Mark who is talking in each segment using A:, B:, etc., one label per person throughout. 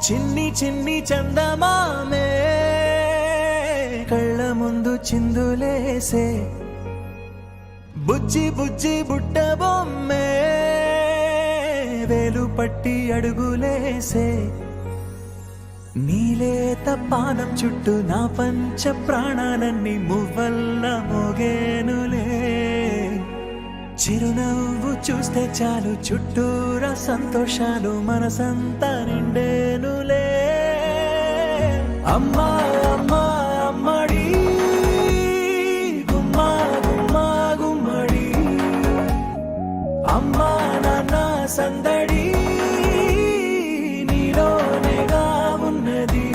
A: చిన్ని చిన్ని చందమామే కళ్ళ ముందు చిందులేసే, బుజ్జి బుజ్జి బుట్ట బొమ్మే వేలు పట్టి అడుగులేసే, నీలేత పానం చుట్టూ నా పంచ ప్రాణాలన్నీ మువ్వల్ల మోగేనులే. చిరునవ్వు చూస్తే చాలు చుట్టూరా సంతోషాలు మనసంతా నిండేనులే. అమ్మా అమ్మా అమ్మడి గుమ్మా గుమ్మా గుమ్మడి, అమ్మా నాన్న సందడి నీలోనేగా ఉన్నది.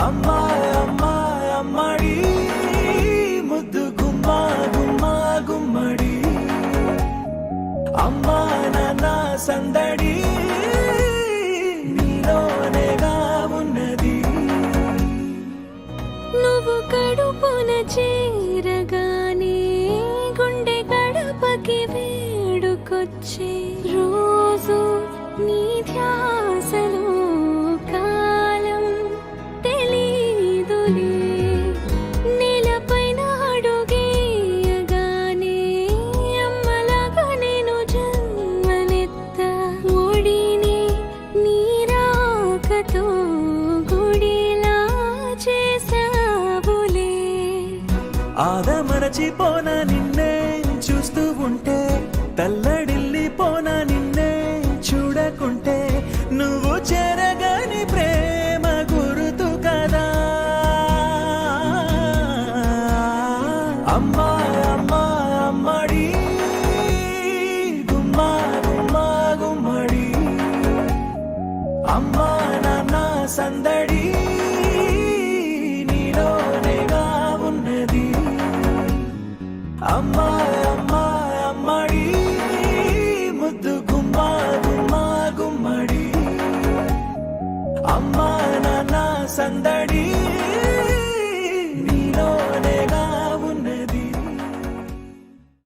A: అమ్మా అమ్మా అమ్మడి ముద్దు గుమ్మా గుమ్మా గుమ్మడి, అమ్మా నాన్న సందడి నీలోనేగా ఉన్నది.
B: నువ్వు కడుపున చేరగానే గుండె గడపకి వేడుకొచ్చే, రోజు నీ ధ్యాసలో కాలం తెలీదులే. నేలపైన అడుగేయగానే అమ్మలాగా నేను జన్మనెత్త, ఒడిని నీ రాకతో గుడిలా చేసావులే.
A: ఆదమరచిపోన నిన్నే చూస్తూ ఉంటే, తల్లడిల్లిపోన నిన్నే చూడకుంటే, నువ్వు చెరగని ప్రేమ గురుతు కదా. అమ్మా అమ్మా అమ్మడి గుమ్మా గుమ్మా గుమ్మడి, అమ్మా నాన్న సందడి నీలోనేగా ఉన్నది. అమ్మా అమ్మా అమ్మడి ముద్దు గుమ్మా గుమ్మా గుమ్మడి, అమ్మా నాన్న సందడి